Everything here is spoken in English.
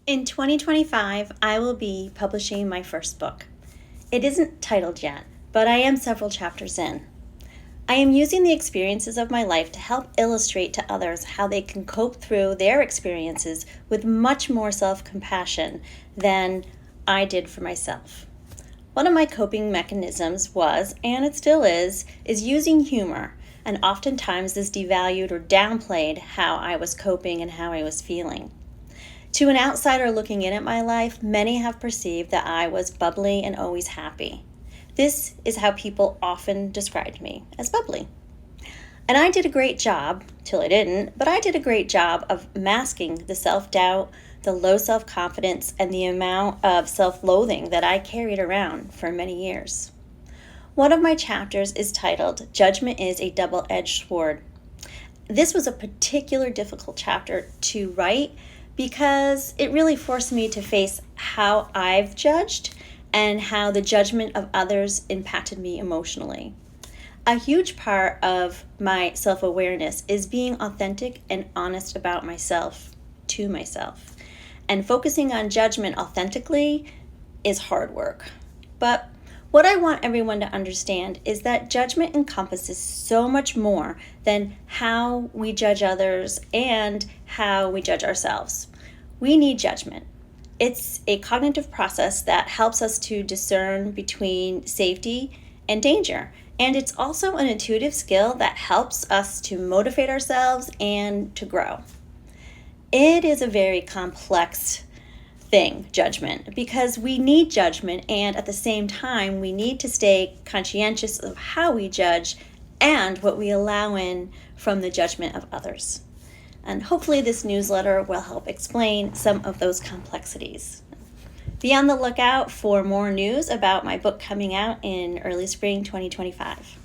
In 2025, I will be publishing my first book. It isn't titled yet, but I am several chapters in. I am using the experiences of my life to help illustrate to others how they can cope through their experiences with much more self-compassion than I did for myself. One of my coping mechanisms was, and it still is using humor, and oftentimes this devalued or downplayed how I was coping and how I was feeling. To an outsider looking in at my life, many have perceived that I was bubbly and always happy. This is how people often described me, as bubbly. And I did a great job, till I didn't, but I did a great job of masking the self-doubt, the low self-confidence, and the amount of self-loathing that I carried around for many years. One of my chapters is titled, Judgment is a Double-Edged Sword. This was a particular difficult chapter to write because it really forced me to face how I've judged and how the judgment of others impacted me emotionally. A huge part of my self-awareness is being authentic and honest about myself, to myself. And focusing on judgment authentically is hard work. But what I want everyone to understand is that judgment encompasses so much more than how we judge others and how we judge ourselves. We need judgment. It's a cognitive process that helps us to discern between safety and danger. And it's also an intuitive skill that helps us to motivate ourselves and to grow. It is a very complex thing, judgment, because we need judgment, and at the same time, we need to stay conscientious of how we judge and what we allow in from the judgment of others. And hopefully this newsletter will help explain some of those complexities. Be on the lookout for more news about my book coming out in early spring 2025.